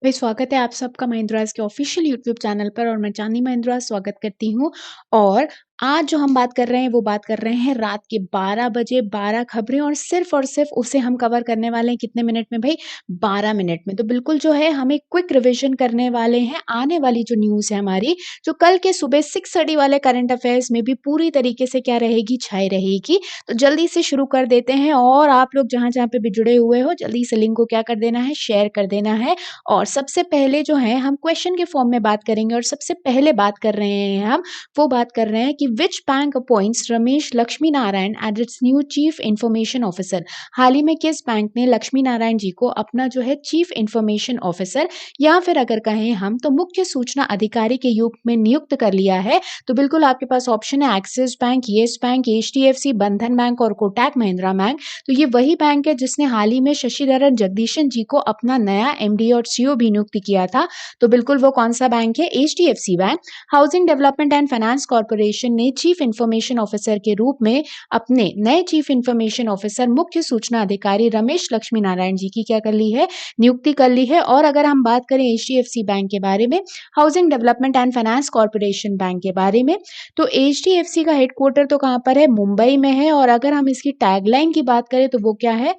भाई स्वागत है आप सबका महिंद्रास के ऑफिशियल यूट्यूब चैनल पर और मैं चांदी महिंद्रा स्वागत करती हूँ। और आज जो हम बात कर रहे हैं वो बात कर रहे हैं रात के 12 बजे 12 खबरें और सिर्फ उसे हम कवर करने वाले हैं कितने मिनट में भाई 12 मिनट में। तो बिल्कुल जो है हम एक क्विक रिवीजन करने वाले हैं आने वाली जो न्यूज़ है हमारी, जो कल के सुबह 6:30 वाले करंट अफेयर्स में भी पूरी तरीके से क्या रहेगी, छाई रहेगी। तो जल्दी से शुरू कर देते हैं और आप लोग जहाँ-जहाँ पे भी जुड़े हुए हो जल्दी से लिंक को क्या कर देना है, शेयर कर देना है। और सबसे पहले जो है हम क्वेश्चन के फॉर्म में बात करेंगे और सबसे पहले बात कर रहे हैं हम, वो बात कर रहे हैं कि which bank appoints Ramesh Lakshmi Narayan as its new chief information officer. हाल ही में किस बैंक ने लक्ष्मी नारायण जी को अपना जो है चीफ इंफॉर्मेशन ऑफिसर या फिर अगर कहें हम तो मुख्य सूचना अधिकारी के रूप में नियुक्त कर लिया है। तो बिल्कुल आपके पास ऑप्शन है axis bank, yes bank, HDFC, बंधन बैंक और कोटक महिंद्रा बैंक। तो ये वही बैंक है जिसने हाल ही में शशिधरन जगदीशन जी को अपना नया एमडी और सीईओ भी नियुक्त किया था। तो बिल्कुल वो कौन सा बैंक है, HDFC bank. Housing development and finance corporation ने चीफ इंफॉर्मेशन ऑफिसर के रूप में अपने नए चीफ इंफॉर्मेशन ऑफिसर मुख्य सूचना अधिकारी रमेश लक्ष्मी नारायण जी की क्या कर ली है, नियुक्ति कर ली है। और अगर हम बात करें एचडीएफसी बैंक के बारे में, housing development and finance corporation bank के बारे में, तो एचडीएफसी का हेडक्वार्टर तो कहाँ पर है, मुंबई में है। और अगर हम इसकी टैगलाइन की बात करें तो वो क्या है,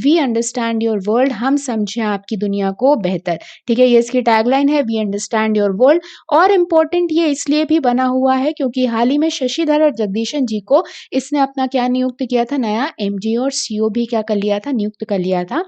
वी अंडरस्टैंड योर वर्ल्ड, हम समझें आपकी दुनिया को बेहतर। ठीक है, ये इसकी टैगलाइन है, वी अंडरस्टैंड योर वर्ल्ड। और इम्पोर्टेंट ये इसलिए भी बना हुआ है क्योंकि हाल ही में शशिधर जगदीशन जी को इसने अपना क्या नियुक्त किया था, नया एमडी और सीईओ भी क्या कर लिया था, नियुक्त कर लिया था।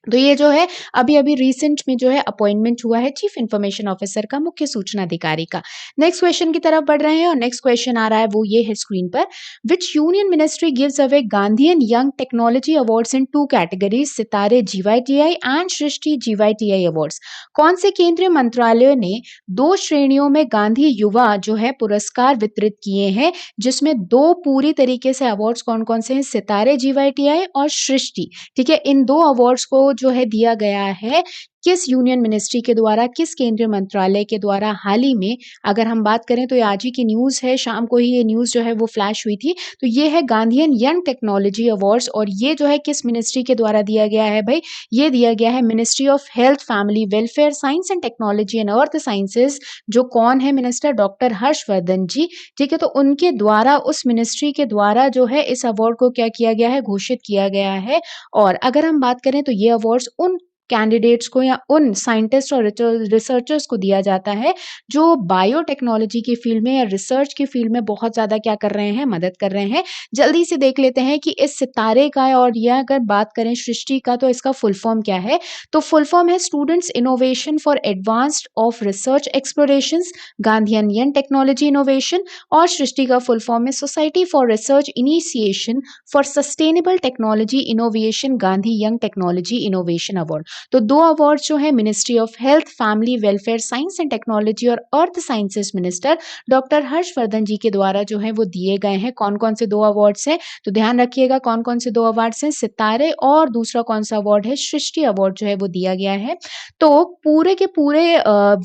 तो ये जो है अभी-अभी रिसेंट में जो है अपॉइंटमेंट हुआ है चीफ इंफॉर्मेशन ऑफिसर का, मुख्य सूचना अधिकारी का। नेक्स्ट क्वेश्चन की तरफ बढ़ रहे हैं और नेक्स्ट क्वेश्चन आ रहा है वो ये है स्क्रीन पर, which union ministry gives away Gandhian young technology awards in 2 categories, सितारे जीवाईटीआई एंड सृष्टि जीवाईटीआई अवार्ड्स। कौन से केंद्रीय मंत्रालय ने 2 श्रेणियों में गांधी युवा जो है पुरस्कार वितरित किए हैं, जिसमें 2 पूरी तरीके से अवार्ड्स कौन-कौन से हैं, सितारे जीवाईटीआई और सृष्टि। ठीक है, इन 2 अवार्ड्स को जो है दिया गया है किस यूनियन मिनिस्ट्री के द्वारा, किस केंद्रीय मंत्रालय के द्वारा। हाल ही में अगर हम बात करें तो ये आज ही की न्यूज़ है, शाम को ही ये न्यूज़ जो है वो फ्लैश हुई थी। तो ये है गांधीयन यंग टेक्नोलॉजी अवार्ड्स और ये जो है किस मिनिस्ट्री के द्वारा दिया गया है भाई, ये दिया गया है ministry of health, family welfare, science and technology and earth sciences. जो कौन है मिनिस्टर, डॉक्टर हर्षवर्धन जी। ठीक है, तो उनके द्वारा, उस मिनिस्ट्री के द्वारा जो है इस अवार्ड को क्या किया गया है, घोषित किया गया है। और अगर हम बात करें तो ये अवार्ड्स उन कैंडिडेट्स को या उन साइंटिस्ट और रिसर्चर्स को दिया जाता है जो बायोटेक्नोलॉजी की फील्ड में या रिसर्च की फील्ड में बहुत ज़्यादा क्या कर रहे हैं, मदद कर रहे हैं। जल्दी से देख लेते हैं कि इस सितारे का और यह अगर बात करें सृष्टि का तो इसका फुल फॉर्म क्या है। तो फुल फॉर्म है students innovation for advanced of research explorations, Gandhian young technology innovation. और सृष्टि का फुल फॉर्म है society for research initiation for sustainable technology innovation, Gandhi young technology innovation award. तो 2 अवार्ड्स जो है ministry of health, family welfare, science and technology और earth sciences minister doctor Harshvardhan ji के द्वारा जो है वो दिए गए हैं। कौन-कौन से 2 अवार्ड्स हैं, तो ध्यान रखिएगा कौन-कौन से 2 अवार्ड्स हैं, सितारे और दूसरा कौन सा अवार्ड है, सृष्टि अवार्ड जो है वो दिया गया है। तो पूरे के पूरे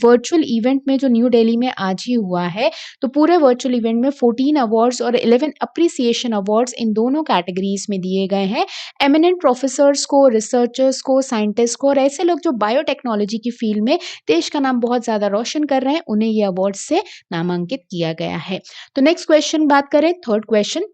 वर्चुअल इवेंट में जो न्यू दिल्ली में आज ही हुआ है, तो पूरे वर्चुअल इवेंट में 14 अवार्ड्स और 11 अप्रिसिएशन अवार्ड्स इन दोनों कैटेगरीज में दिए गए हैं। एमिनेंट प्रोफेसर्स को, रिसर्चर्स को, साइंटिस्ट को और ऐसे लोग जो बायोटेक्नोलॉजी की फील्ड में देश का नाम बहुत ज़्यादा रोशन कर रहे हैं, उन्हें ये अवार्ड से नामांकित किया गया है। तो नेक्स्ट क्वेश्चन बात करें, third question,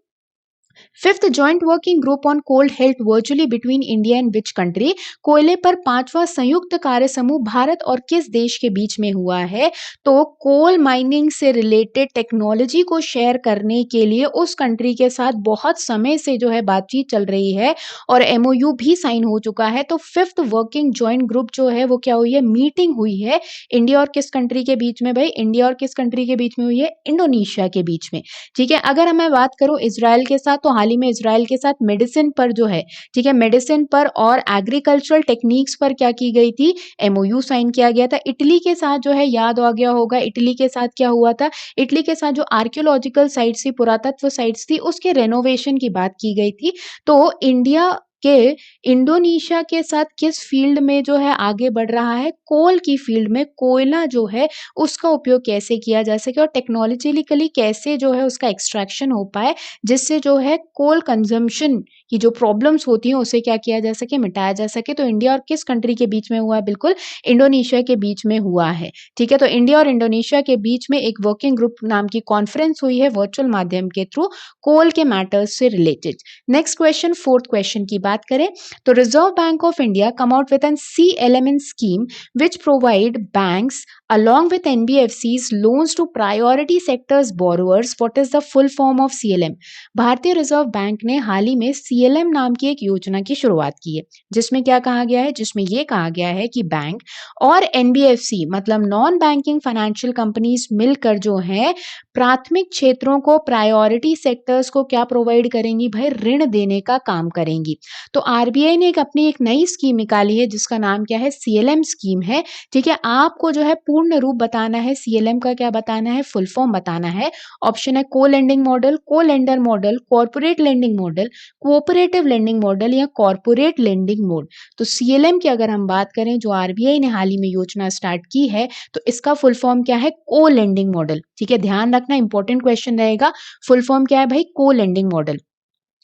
fifth joint working group on coal health virtually between India and which country. कोयले पर 5वां संयुक्त कार्य समूह भारत और किस देश के बीच में हुआ है। तो कोल माइनिंग से रिलेटेड टेक्नोलॉजी को शेयर करने के लिए उस कंट्री के साथ बहुत समय से जो है बातचीत चल रही है और एमओयू भी साइन हो चुका है। तो फिफ्थ वर्किंग जॉइंट ग्रुप जो है वो क्या हुई है, मीटिंग हुई है इंडिया और किस कंट्री के बीच में भाई, इंडिया और किस कंट्री के बीच में हुई है, इंडोनेशिया के बीच में। ठीक है, अगर मैं बात करूं इजराइल के साथ, तो हाल ही में इजराइल के साथ मेडिसिन पर जो है, ठीक है, मेडिसिन पर और एग्रीकल्चरल टेक्निक्स पर क्या की गई थी, एमओयू साइन किया गया था। इटली के साथ जो है, याद आ गया होगा, इटली के साथ क्या हुआ था, इटली के साथ जो आर्कियोलॉजिकल साइट्स थी, पुरातत्व साइट्स थी, उसके रेनोवेशन की बात की गई थी। तो इंडिया कि इंडोनेशिया के साथ किस फील्ड में जो है आगे बढ़ रहा है, कोल की फील्ड में, कोयला जो है उसका उपयोग कैसे किया जा सके और टेक्नोलॉजिकली कैसे जो है उसका एक्सट्रैक्शन हो पाए, जिससे जो है कोल कंजम्पशन की जो प्रॉब्लम्स होती हैं उसे क्या किया जा सके, मिटाया जा सके। तो इंडिया और किस कंट्री के बीच में हुआ है? बिल्कुल इंडोनेशिया के बीच में हुआ है। ठीक है, तो इंडिया और इंडोनेशिया के बीच में एक वर्किंग ग्रुप नाम की कॉन्फ्रेंस हुई है वर्चुअल माध्यम के थ्रू, कोल के मैटर्स से related. Next question, fourth question की बात करें तो reserve bank of India come out with an CLMN scheme which provide banks along with NBFCs loans to priority sectors borrowers. What is the full form of CLM? भारतीय reserve bank ने हाल ही में CLM नाम की एक योजना की शुरुआत की है, जिसमें क्या कहा गया है? जिसमें यह कहा गया है कि बैंक और NBFC मतलब नॉन बैंकिंग फाइनेंशियल कंपनीज मिलकर जो है प्राथमिक क्षेत्रों को, प्रायोरिटी सेक्टर्स को क्या प्रोवाइड करेंगी भाई? ऋण देने का काम करेंगी। तो RBI ने अपनी एक नई स्कीम निकाली है जिसका नाम क्या है? CLM स्कीम है। ठीक है, आपको जो है पूर्ण रूप बताना है, CLM का क्या बताना है? फुल फॉर्म बताना है। ऑप्शन है को लेंडिंग मॉडल, को lender model, corporate lending model, cooperative lending model या कॉर्पोरेट लेंडिंग मोड। तो CLM की अगर हम बात करें जो RBI ने हाल ही में योजना स्टार्ट की है, तो इसका फुल फॉर्म क्या है? को लेंडिंग मॉडल। ठीक है, ध्यान रखना, इंपॉर्टेंट क्वेश्चन रहेगा। फुल फॉर्म क्या है भाई? को लेंडिंग मॉडल।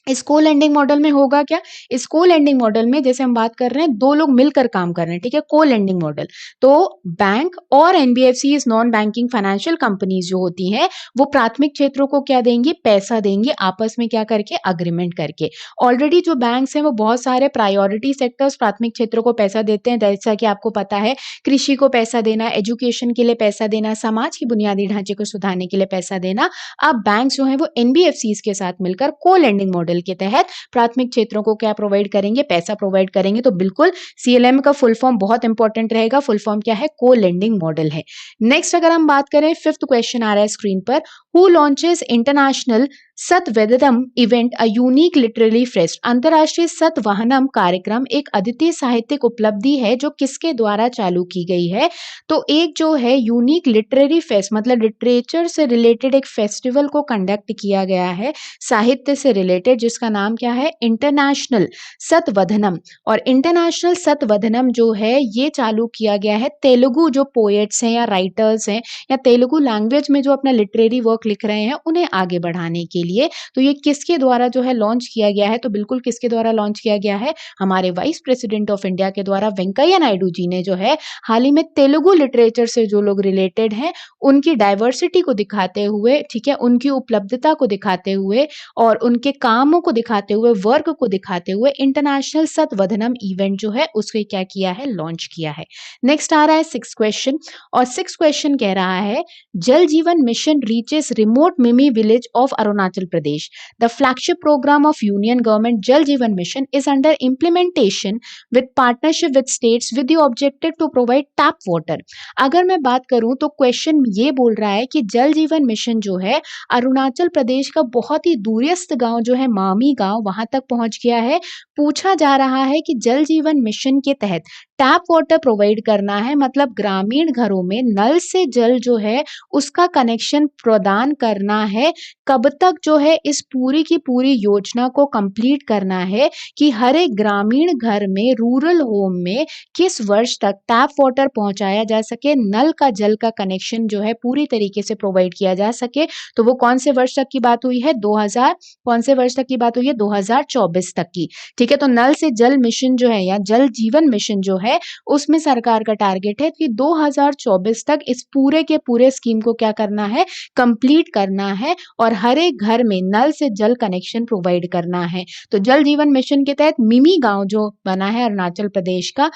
इस को लेंडिंग मॉडल में होगा क्या? इस को लेंडिंग मॉडल में जैसे हम बात कर रहे हैं, दो लोग मिलकर काम कर रहे हैं। ठीक है, को लेंडिंग मॉडल। तो बैंक और NBFC non banking financial companies जो होती हैं वो प्राथमिक क्षेत्रों को क्या देंगी? पैसा देंगे, आपस में क्या करके? अग्रीमेंट करके। ऑलरेडी जो बैंक्स हैं वो बहुत सारे प्रायोरिटी सेक्टर्स, प्राथमिक क्षेत्रों को पैसा देते हैं। जैसा कि आपको पता है, कृषि को पैसा देना, एजुकेशन के लिए पैसा देना, समाज की बुनियादी ढांचे को सुधारने के लिए पैसा देना। अब बैंक जो है वो NBFCs के साथ मिलकर को लेंडिंग मॉडल के तहत प्राथमिक क्षेत्रों को क्या प्रोवाइड करेंगे? पैसा प्रोवाइड करेंगे। तो बिल्कुल CLM का फुल फॉर्म बहुत इंपॉर्टेंट रहेगा। फुल फॉर्म क्या है? को लेंडिंग मॉडल है। नेक्स्ट अगर हम बात करें, फिफ्थ क्वेश्चन आ रहा है स्क्रीन पर, who launches international Satavadhanam event a unique literary fest? अंतरराष्ट्रीय सतवाहनम कार्यक्रम एक अद्वितीय साहित्यिक उपलब्धि है जो किसके द्वारा चालू की गई है? तो एक जो है यूनिक लिटरेरी फेस्ट मतलब लिटरेचर से रिलेटेड एक फेस्टिवल को कंडक्ट किया गया है, साहित्य से रिलेटेड, जिसका नाम क्या है? इंटरनेशनल सतवदनम। और इंटरनेशनल सतवदनम जो है ये चालू किया गया है तेलुगु जो पोएट्स हैं या राइटर्स हैं या तेलुगु लैंग्वेज में जो अपना लिटरेरी वर्क लिख रहे हैं उन्हें आगे बढ़ाने के लिए। तो ये किसके द्वारा जो है लॉन्च किया गया है? तो बिल्कुल किसके द्वारा लॉन्च किया गया है? हमारे वाइस प्रेसिडेंट ऑफ इंडिया के द्वारा वेंकैया नायडू जी ने जो है हाल ही में तेलुगु लिटरेचर से जो लोग रिलेटेड हैं उनकी डाइवर्सिटी को दिखाते हुए, ठीक है, उनकी उपलब्धता को दिखाते हुए और उनके कामों को दिखाते हुए, वर्क को दिखाते हुए इंटरनेशनल सतवदनम इवेंट जो है उसको क्या किया है? लॉन्च किया है। नेक्स्ट आ रहा है सिक्स क्वेश्चन, और सिक्स क्वेश्चन कह रहा है Jal Jeevan mission reaches remote मिमी village of Arunachal Pradesh. The flagship programme of union government Jal Jeevan mission is under implementation with partnership with states with the objective to provide tap water. अगर मैं बात करूं तो क्वेश्चन ये बोल रहा है कि जल जीवन मिशन जो है अरुणाचल प्रदेश का बहुत ही दूरस्थ गांव जो है मामी गांव, वहां तक पहुंच गया है। पूछा जा रहा है कि जल जीवन मिशन के तहत टैप वाटर प्रोवाइड करना है, मतलब ग्रामीण घरों में नल से जल जो है उसका कनेक्शन प्रदान करना है। कब तक जो है इस पूरी की पूरी योजना को कंप्लीट करना है कि हर एक ग्रामीण घर में, रूरल होम में किस वर्ष तक टैप वाटर पहुंचाया जा सके, नल का जल का कनेक्शन जो है पूरी तरीके से प्रोवाइड किया जा सके। तो वो कौन से वर्ष तक की बात हुई है? 2000 कौन से वर्ष तक की बात हुई है? 2024 तक की। ठीक है, तो नल से जल मिशन जो है या जल जीवन मिशन जो है उसमें सरकार का टारगेट है कि 2024 तक इस पूरे के पूरे स्कीम को क्या करना है? कंप्लीट करना है और हर एक घर में नल से जल कनेक्शन प्रोवाइड करना है। तो जल जीवन मिशन के तहत मिमी गांव जो बना है अरुणाचल प्रदेश का,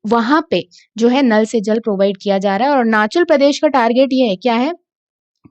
वहां पे जो है नल से जल प्रोवाइड किया जा रहा है। और अरुणाचल प्रदेश का टारगेट ये है, क्या है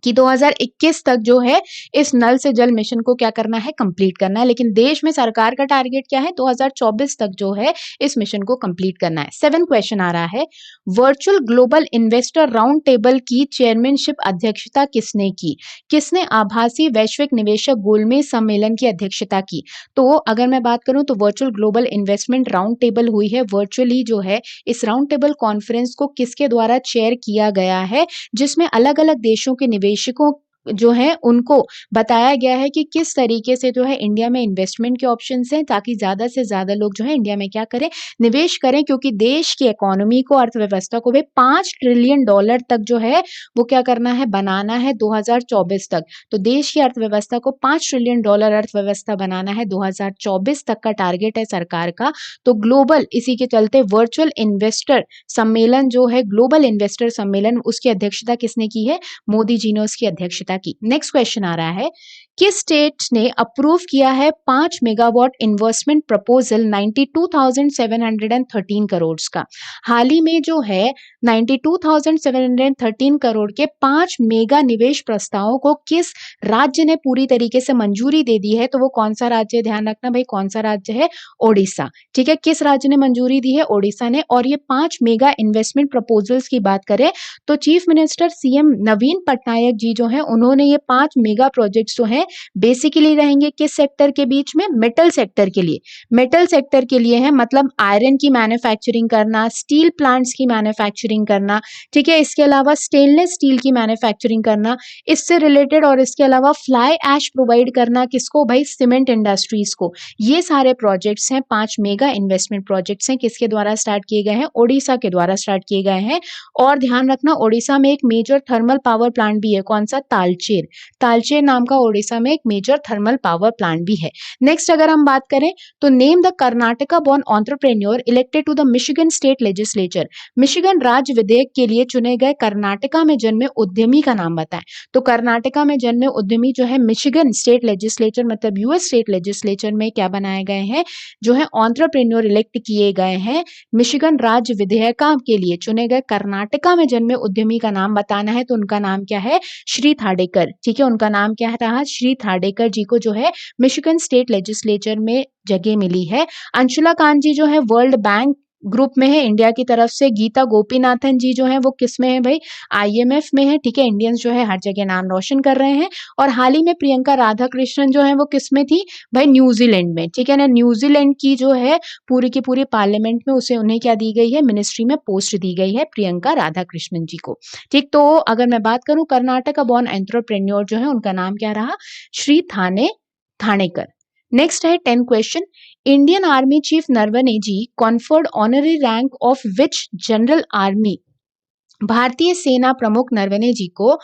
कि 2021 तक जो है इस नल से जल मिशन को क्या करना है? कंप्लीट करना है। लेकिन देश में सरकार का टारगेट क्या है? 2024 तक जो है इस मिशन को कंप्लीट करना है। 7 क्वेश्चन आ रहा है, virtual global investor round table की चेयरमैनशिप अध्यक्षता किसने की? किसने आभासी वैश्विक निवेशक गोलमेज सम्मेलन की अध्यक्षता की? तो अगर मैं बात करूं तो virtual global investment round table हुई है वर्चुअली जो है। इस राउंड टेबल कॉन्फ्रेंस को किसके द्वारा चेयर किया गया है? जिसमें अलग अलग देशों के निवेशकों जो है उनको बताया गया है कि किस तरीके से जो है इंडिया में इन्वेस्टमेंट के ऑप्शंस हैं, ताकि ज़्यादा से ज़्यादा लोग जो है इंडिया में क्या करें, निवेश करें, क्योंकि देश की इकोनॉमी को, अर्थव्यवस्था को भी $5 ट्रिलियन तक जो है वो क्या करना है, बनाना है 2024 तक। तो देश की अर्थव्यवस्था को $5 ट्रिलियन अर्थव्यवस्था बनाना है 2024 तक का टारगेट है सरकार का। तो ग्लोबल, इसी के चलते वर्चुअल इन्वेस्टर सम्मेलन जो है, ग्लोबल इन्वेस्टर सम्मेलन, उसकी अध्यक्षता किसने की है, मोदी जी ने उसकी अध्यक्षता की। नेक्स्ट क्वेश्चन आ रहा है, किस स्टेट ने अप्रूव किया है 5 मेगावाट इन्वेस्टमेंट प्रपोजल 92,713 करोड़ का। हाल ही में जो है 92,713 करोड़ के 5 मेगा निवेश प्रस्तावों को किस राज्य ने पूरी तरीके से मंजूरी दे दी है, तो वो कौन सा राज्य है, ध्यान रखना भाई, कौन सा राज्य है, ओडिशा। ठीक है, किस राज्य ने मंजूरी दी है, ओडिशा ने। और ये 5 मेगा इन्वेस्टमेंट प्रपोजल्स की बात करें तो चीफ मिनिस्टर सीएम नवीन पटनायक जी जो है, उन्होंने ये 5 मेगा प्रोजेक्ट्स जो है बेसिकली रहेंगे किस सेक्टर के बीच में, मेटल सेक्टर के लिए। मेटल सेक्टर के लिए है, मतलब आयरन की मैन्युफैक्चरिंग करना, स्टील प्लांट्स की मैन्युफैक्चरिंग करना, ठीक है, इसके अलावा स्टेनलेस स्टील की मैन्युफैक्चरिंग करना, इससे रिलेटेड, और इसके अलावा फ्लाई ऐश प्रोवाइड करना किसको भाई, सीमेंट इंडस्ट्रीज को। ये सारे प्रोजेक्ट्स हैं, 5 मेगा इन्वेस्टमेंट प्रोजेक्ट्स हैं, किसके द्वारा स्टार्ट किए गए हैं, ओडिशा के द्वारा स्टार्ट किए गए हैं। और ध्यान रखना, ओडिशा में एक मेजर थर्मल पावर प्लांट भी है, कौन सा, तालचेर। तालचेर नाम का ओडिशा में एक मेजर थर्मल पावर प्लांट भी है। नेक्स्ट अगर हम बात करें तो name the Karnataka born entrepreneur elected to the Michigan state legislature. Michigan राज्य विधेयक के लिए चुने गए कर्नाटका में जन्मे उद्यमी का नाम बताएं। तो कर्नाटका में जन्मे उद्यमी जो है मिशिगन स्टेट लेजिस्लेचर, मतलब यूएस स्टेट लेजिस्लेचर में क्या बनाए गए हैं, जो है एंटरप्रेन्योर इलेक्ट किए गए हैं। मिशिगन राज्य विधेयक के लिए चुने गए कर्नाटका में जन्मे उद्यमी का नाम बताना है, तो उनका नाम क्या है, श्री थाडेकर। ठीक है, उनका नाम क्या रहा, श्री थाडेकर जी को जो है मिशिगन स्टेट लेजिस्लेचर में जगह मिली है। अंशुला कांत जी जो है वर्ल्ड बैंक ग्रुप में है इंडिया की तरफ से। गीता गोपीनाथन जी जो है वो किस में है भाई, आईएमएफ में है। ठीक है, इंडियंस जो है हर जगह नाम रोशन कर रहे हैं। और हाल ही में प्रियंका राधाकृष्णन जो है वो किस में थी भाई, न्यूजीलैंड में। ठीक है ना, न्यूजीलैंड की जो है पूरी की पूरी पार्लियामेंट में उसे, उन्हें क्या दी गई है, मिनिस्ट्री में पोस्ट दी गई है प्रियंका राधाकृष्णन जी को। ठीक, तो अगर मैं बात करूं कर्नाटका बोर्न एंटरप्रेन्योर जो है उनका नाम क्या रहा, श्री थानेकर। नेक्स्ट है 10 question, Indian army chief Naravane ji conferred honorary rank of which general army. भारतीय सेना प्रमुख नरवणे जी को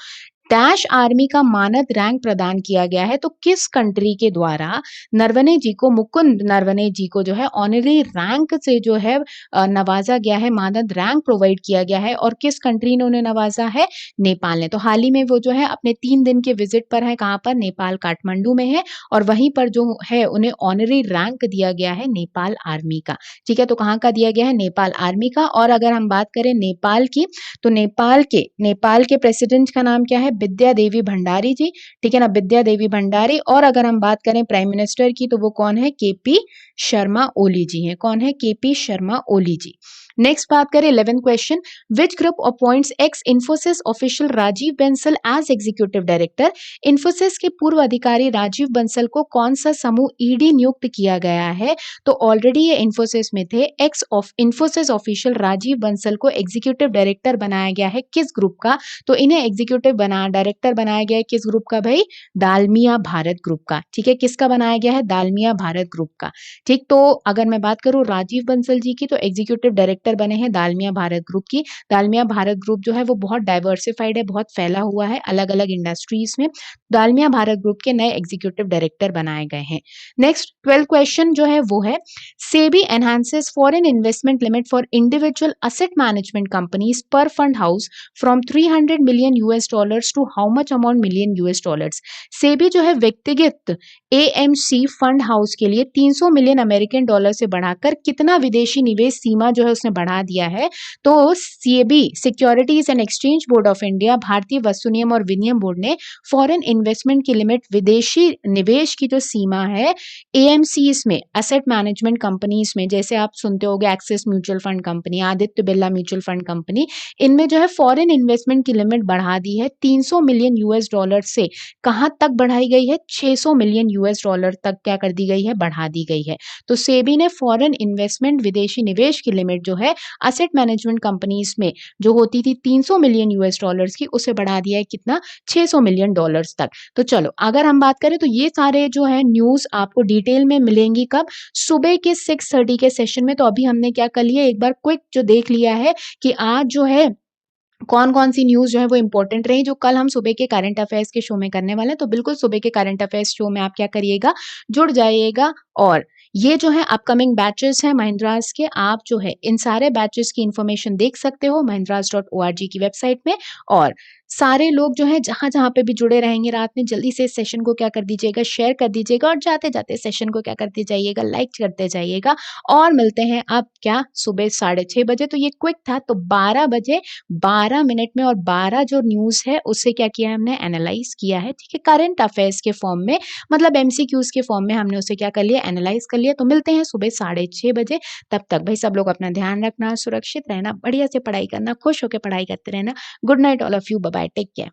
डैश आर्मी का मानद रैंक प्रदान किया गया है। तो किस कंट्री के द्वारा नरवणे जी को, मुकुंद नरवणे जी को जो है ऑनरी रैंक से जो है नवाजा गया है, मानद रैंक प्रोवाइड किया गया है, और किस कंट्री ने उन्हें नवाजा है, नेपाल ने। तो हाल ही में वो जो है अपने 3 दिन के विजिट पर है, कहाँ पर, नेपाल, काठमांडू में है, और वहीं पर जो है उन्हें ऑनरी रैंक दिया गया है नेपाल आर्मी का। ठीक है, तो कहाँ का दिया गया है, नेपाल आर्मी का। और अगर हम बात करें नेपाल की, तो नेपाल के प्रेसिडेंट का नाम क्या है, विद्या देवी भंडारी जी। ठीक है ना, विद्या देवी भंडारी। और अगर हम बात करें प्राइम मिनिस्टर की, तो वो कौन है, केपी शर्मा ओली जी हैं। कौन है, केपी शर्मा ओली जी। नेक्स्ट बात करें 11 question, which group appoints ex Infosys official Rajiv Bansal as executive director. Infosys के पूर्व अधिकारी राजीव बंसल को कौन सा समूह ईडी नियुक्त किया गया है। तो ऑलरेडी ये इन्फोसिस में थे। Ex of Infosys official Rajiv Bansal को एग्जीक्यूटिव डायरेक्टर बनाया गया है किस ग्रुप का, तो इन्हें एग्जीक्यूटिव डायरेक्टर बनाया गया है किस ग्रुप का भाई, दालमिया भारत ग्रुप का। ठीक है, किसका बनाया गया है, दालमिया भारत ग्रुप का। ठीक, तो अगर मैं बात करूं राजीव बंसल जी की, तो एग्जीक्यूटिव डायरेक्टर बने हैं दालमिया भारत ग्रुप की। दालमिया भारत ग्रुप जो है वो बहुत डाइवर्सिफाइड है, बहुत फैला हुआ है अलग अलग इंडस्ट्रीज में। दालमिया भारत ग्रुप के नए एग्जीक्यूटिव डायरेक्टर बनाए गए हैं। नेक्स्ट 12 क्वेश्चन जो है वो है, SEBI enhances foreign investment limit for individual asset management companies per fund house from $300 million to how much amount million $। SEBI जो है व्यक्तिगत एएमसी फंड हाउस के लिए 300 मिलियन अमेरिकन डॉलर से बढ़ाकर कितना विदेशी निवेश सीमा जो है उसने बढ़ा दिया है। तो SEBI securities and exchange board of India, भारतीय वस्तु नियम और विनियम बोर्ड ने फॉरेन इन्वेस्टमेंट की लिमिट, विदेशी निवेश की जो सीमा है एएमसीज में, असेट मैनेजमेंट कंपनीज में, जैसे आप सुनते होंगे axis mutual fund company, Aditya Birla mutual fund company, इनमें जो है फॉरेन इन्वेस्टमेंट की लिमिट बढ़ा दी है 300 मिलियन $। से कहां तक बढ़ाई गई है, 600 मिलियन $। तक क्या कर दी गई है, बढ़ा दी गई है। तो सेबी ने फॉरेन इन्वेस्टमेंट, विदेशी निवेश की लिमिट जो है एसेट मैनेजमेंट कंपनीज़ में जो होती थी 300 मिलियन यूएस डॉलर्स की, उसे बढ़ा दिया है कितना 600 मिलियन डॉलर्स तक। तो चलो अगर हम बात करें तो ये सारे जो है न्यूज़ आपको डिटेल में मिलेंगी कब? सुबह के 6:30 के सेशन में। तो अभी हमने क्या कर लिया, एक बार क्विक जो देख लिया है कि आज जो है कौन-कौन सी न्यूज़ जो है वो इम्पोर्टेंट रही, जो कल हम सुबह के करंट अफेयर्स के शो में करने वाले हैं। तो बिल्कुल सुबह के करंट अफेयर्स शो में आप क्या करिएगा, जुड़ जाइएगा। और ये जो है अपकमिंग बैचेस हैं महिंद्रास के, आप जो है इन सारे बैचेस की इन्फॉर्मेशन देख सकते हो mahindras.org की वेबसाइट में। और सारे लोग जो हैं जहाँ-जहाँ पे भी जुड़े रहेंगे रात में, जल्दी से इस सेशन को क्या कर दीजिएगा, शेयर कर दीजिएगा और जाते-जाते सेशन को क्या करते जाइएगा, लाइक करते जाइएगा। और मिलते हैं अब क्या सुबह 6:30 बजे। तो ये क्विक था। तो 12 बजे 12 मिनट में और 12 जो न्यूज़ है उससे क्या किया है हमने, एनालाइज़ किया है, ठीक है? करंट अफेयर्स के फॉर्म में, मतलब एमसीक्यूज़ के फॉर्म में हमने उसे क्या कर लिया, एनालाइज़ कर लिया। तो मिलते हैं सुबह 6:30 बजे। तब तक भाई सब लोग अपना ध्यान रखना, सुरक्षित रहना, बढ़िया से पढ़ाई करना, खुश होके पढ़ाई करते रहना। Good night all of you, bye bye, take care.